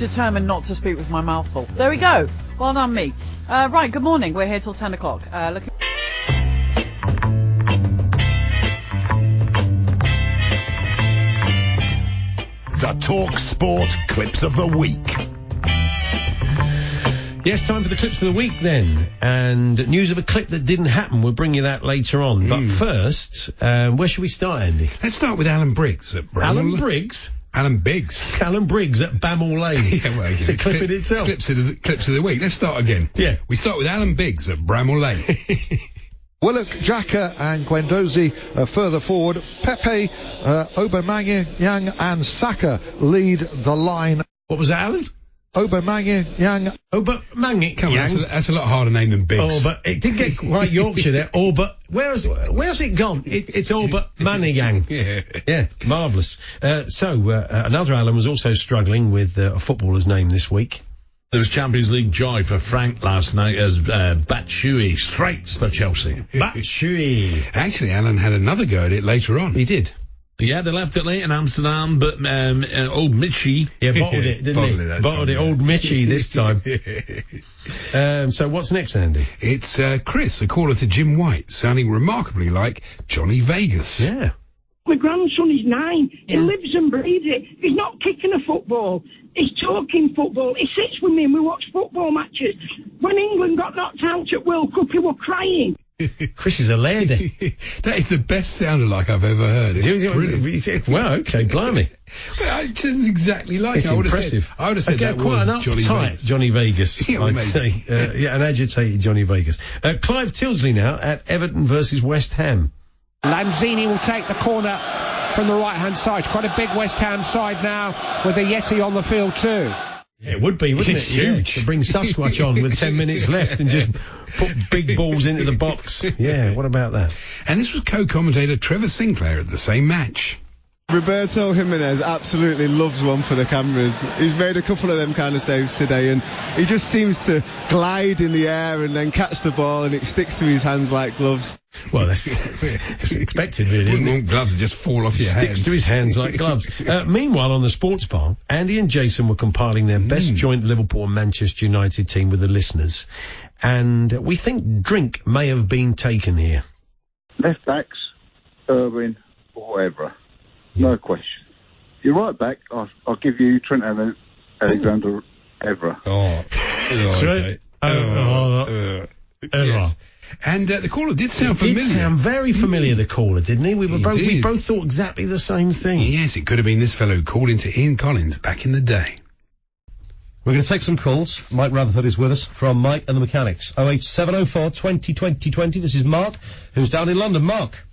determined not to speak with my mouth full. There we go. Well done, me. Right, good morning. We're here till 10 o'clock. The talkSPORT Clips of the Week. Yes, time for the clips of the week then. And news of a clip that didn't happen. We'll bring you that later on. But first, where should we start, Andy? Let's start with Alan Briggs at Bramall. Alan Briggs? Alan Biggs. Alan Briggs at Bramall Lane. Yeah, well, it's a clip in itself. Clips of the week. Let's start again. Yeah. We start with Alan Biggs at Bramall Lane. Willock, Xhaka and Guendouzi further forward. Pepe, Aubameyang and Saka lead the line. What was that, Alan? Aubameyang. Aubameyang. Come on, that's a lot harder name than Biggs. Oh, but it did get quite Yorkshire there. Oh, but where's it gone? It's Aubameyang. Yeah, marvellous. Another Alan was also struggling with a footballer's name this week. There was Champions League joy for Frank last night as Batshuayi strikes for Chelsea. Batshuayi. Actually, Alan had another go at it later on. He did. Yeah, they left it late in Amsterdam, but old Mitchie... Yeah, bottled it, didn't he? Bottled it, old Mitchie this time. So what's next, Andy? It's Chris, a caller to Jim White, sounding remarkably like Johnny Vegas. Yeah. My grandson is 9. He lives and breathes it. He's not kicking a football. He's talking football. He sits with me and we watch football matches. When England got knocked out at World Cup, he was crying. Chris is a lady. That is the best sounder like I've ever heard. It's brilliant. Wow, okay, blimey. Well, it isn't exactly like it's it. impressive. I would have said that quite was an uptight Johnny Vegas. I'd say. An agitated Johnny Vegas. Clive Tilsley now at Everton versus West Ham. Lanzini will take the corner from the right-hand side. Quite a big West Ham side now with a Yeti on the field too. Yeah, it would be, wouldn't it? Huge. To bring Sasquatch on with 10 minutes left and just put big balls into the box. Yeah, what about that? And this was co-commentator Trevor Sinclair at the same match. Roberto Jimenez absolutely loves one for the cameras. He's made a couple of them kind of saves today, and he just seems to glide in the air and then catch the ball, and it sticks to his hands like gloves. Well, that's expected, really, isn't it? Gloves that just fall off your hands. Sticks to his hands like gloves. Meanwhile, on the sports bar, Andy and Jason were compiling their best joint Liverpool and Manchester United team with the listeners, and we think drink may have been taken here. Left backs, Irwin or Evra. No question. You're right back. I'll give you Trent Alexander Evra. Oh, that's right. Yes. And the caller did sound familiar. Did sound very familiar, the caller, didn't he? We both thought exactly the same thing. Yes, it could have been this fellow who called into Ian Collins back in the day. We're going to take some calls. Mike Rutherford is with us from Mike and the Mechanics. 08704 20 20 20. This is Mark, who's down in London. Mark.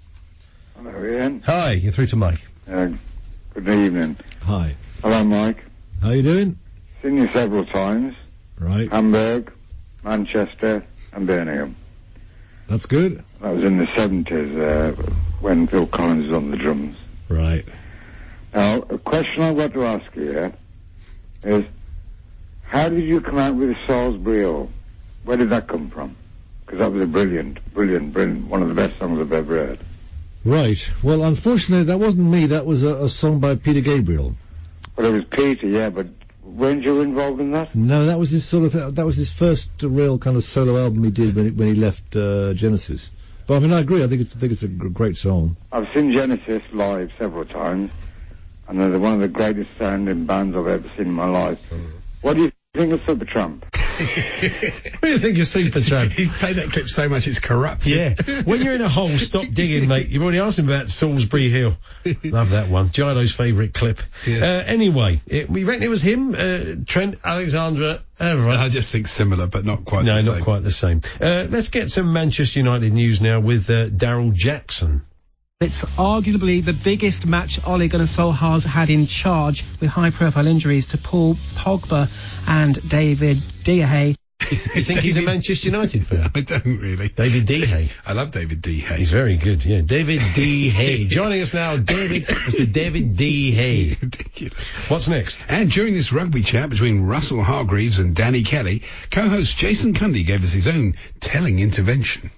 Hello, Ian. Hi, you're through to Mike. Good evening. Hi. Hello, Mike. How you doing? Seen you several times. Right. Hamburg, Manchester and Birmingham. That's good. That was in the 70s when Phil Collins was on the drums. Right. Now, a question I've got to ask you here is, how did you come out with Salisbury Hill? Where did that come from? Because that was a brilliant, one of the best songs I've ever heard. Right. Well, unfortunately, that wasn't me. That was a song by Peter Gabriel. Well, it was Peter, yeah, but weren't you involved in that? No, that was his first real kind of solo album he did when he left Genesis. But I mean, I agree. I think it's a great song. I've seen Genesis live several times, and they're one of the greatest sounding bands I've ever seen in my life. What do you think of Supertramp? What do you think of Supertramp? He played that clip so much it's corrupt. Yeah. When you're in a hole, stop digging, mate. You've already asked him about Salisbury Hill. Love that one. Gilo's favourite clip. Yeah. Anyway, we reckon it was him, Trent Alexander Everett. I just think similar, but not quite the same. No, not quite the same. Let's get some Manchester United news now with Daryl Jackson. It's arguably the biggest match Ole Gunnar Solskjaer's had in charge, with high-profile injuries to Paul Pogba and David De Gea. You think he's a Manchester United fan? I don't really. David De Gea. I love David De Gea. He's very good, yeah. David De Gea. Joining us now, Mr. David De Gea. Ridiculous. What's next? And during this rugby chat between Russell Hargreaves and Danny Kelly, co-host Jason Cundy gave us his own telling intervention.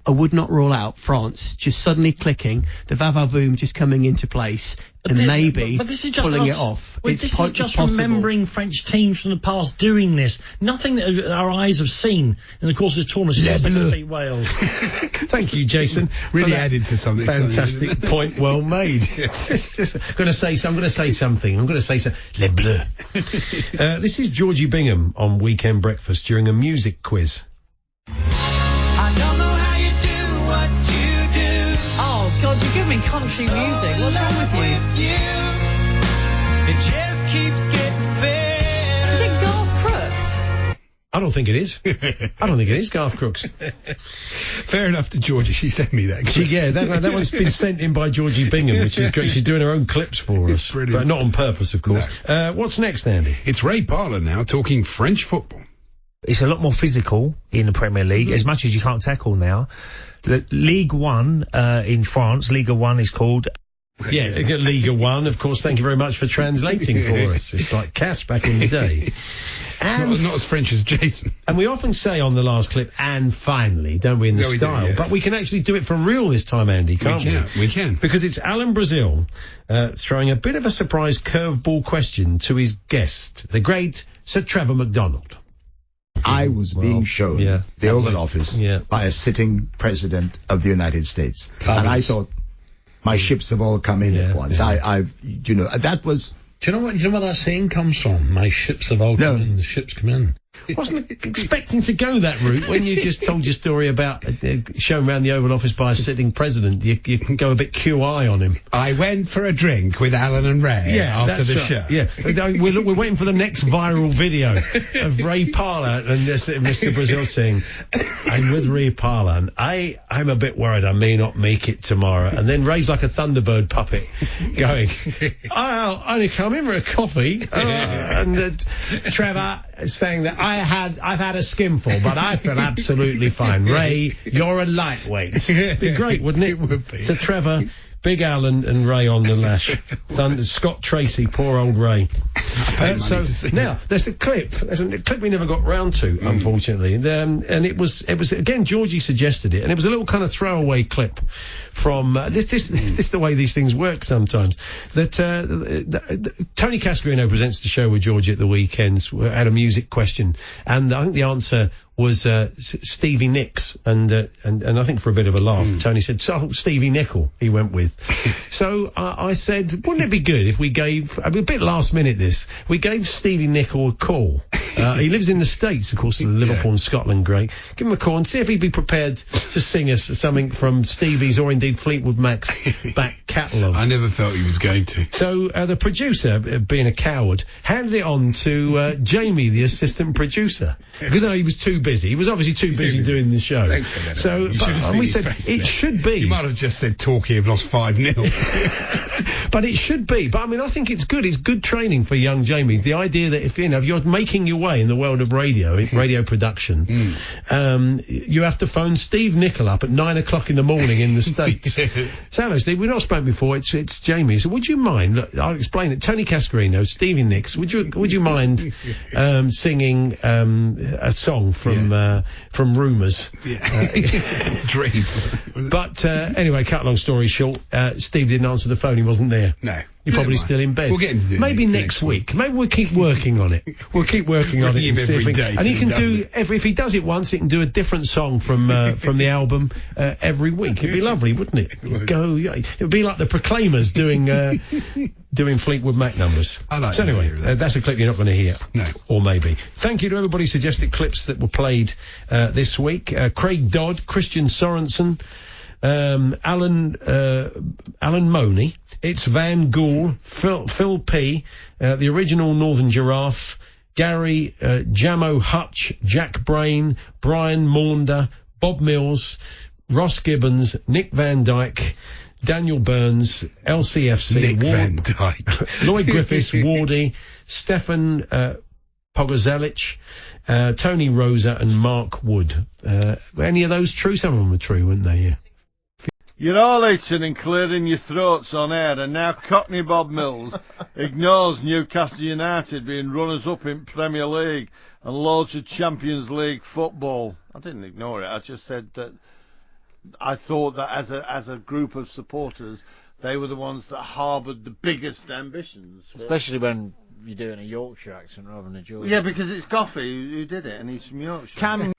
I would not rule out France just suddenly clicking, the va-va-voom just coming into place, and maybe but this is just pulling us, it off. Well, this is just remembering French teams from the past doing this. Nothing that our eyes have seen in the course of this tournament since beat Wales. Thank you, Jason. Really added to something. Fantastic point, well made. I'm going to say something. Les Bleus. This is Georgie Bingham on Weekend Breakfast during a music quiz. God, you give me country music. What's wrong with you? It just keeps getting better. Is it Garth Crooks? I don't think it is. I don't think it is Garth Crooks. Fair enough to Georgie. She sent me that clip. That one's been sent in by Georgie Bingham, which is great. She's doing her own clips for us. Brilliant. But not on purpose, of course. No. What's next, Andy? It's Ray Parlour now talking French football. It's a lot more physical in the Premier League, as much as you can't tackle now. The League One in France, Liga 1 is called. Yeah, Liga 1, of course. Thank you very much for translating for us. It's like Cass back in the day. And not as French as Jason. And we often say on the last clip, and finally, don't we, in the style? Do, yes. But we can actually do it for real this time, Andy, can't we? We can. Because it's Alan Brazil throwing a bit of a surprise curveball question to his guest, the great Sir Trevor McDonald. I was being shown the Oval Office by a sitting president of the United States. Fabulous. And I thought, my ships have all come in at once. That was... Do you know where that saying comes from? My ships have all come in, the ships come in. Wasn't expecting to go that route when you just told your story about shown around the Oval Office by a sitting president. You can go a bit QI on him. I went for a drink with Alan and Ray after the show. Yeah, we're waiting for the next viral video of Ray Parlour and Mr. Brazil saying, I'm with Ray Parlour and I'm a bit worried I may not make it tomorrow. And then Ray's like a Thunderbird puppet going, I'll only come in for a coffee. And Trevor saying that I've had a skinful, but I feel absolutely fine. Ray, you're a lightweight. It'd be great, wouldn't it? It would be. So Trevor, Big Alan and Ray on the lash. Scott Tracy, poor old Ray. Now, there's a clip we never got round to, unfortunately. And it was again, Georgie suggested it, and it was a little kind of throwaway clip from, this is the way these things work sometimes. Tony Cascarino presents the show with Georgie at the weekends, had a music question, and I think the answer was Stevie Nicks, and I think for a bit of a laugh, Tony said, Stevie Nickel, he went with. So I said, wouldn't it be good if we gave, a bit last minute this, we gave Stevie Nickel a call. He lives in the States, of course, Liverpool and Scotland, great. Give him a call and see if he'd be prepared to sing us something from Stevie's or indeed Fleetwood Mac's back catalogue. I never felt he was going to. So the producer, being a coward, handed it on to Jamie, the assistant producer, because he was too busy. He was obviously too busy doing the show. Thanks for that. So, and we said it should be. You might have just said Torquay have lost 5-0. But it should be. But I mean, I think it's good. It's good training for young Jamie. The idea that if you're making your way in the world of radio production, you have to phone Steve Nickel up at 9 o'clock in the morning in the States. So hello, Steve. We've not spoken before. It's Jamie. So would you mind? Look, I'll explain it. Tony Cascarino, Stevie Nicks. Would you mind singing a song from Rumours? Dreams. But anyway, cut long story short, Steve didn't answer the phone. He wasn't there. No. You're probably still in bed. We'll get him to do it maybe next week. Maybe we'll keep working on it. We'll keep working on it and see if and he can do if he does it once, he can do a different song from the album every week. It'd be lovely, wouldn't it? It'd be like the Proclaimers doing Fleetwood Mac numbers. I like so anyway, that's a clip you're not going to hear. No. Or maybe. Thank you to everybody who suggested clips that were played this week. Craig Dodd, Christian Sorensen, Alan Money, it's Van Gool, Phil P, the original Northern Giraffe, Gary, Jamo Hutch, Jack Brain, Brian Maunder, Bob Mills, Ross Gibbons, Nick Van Dyke, Daniel Burns, LCFC, Nick Van Dyke, Lloyd Griffiths, Wardy, Stefan Pogozelic, Tony Rosa and Mark Wood. Were any of those true? Some of them were true, weren't they? Yeah. You're all eating and clearing your throats on air, and now Cockney Bob Mills ignores Newcastle United being runners-up in Premier League and loads of Champions League football. I didn't ignore it, I just said that I thought that as a group of supporters, they were the ones that harboured the biggest ambitions. Especially when you're doing a Yorkshire accent rather than a Georgia. Yeah, because it's Goffey who did it, and he's from Yorkshire. Cam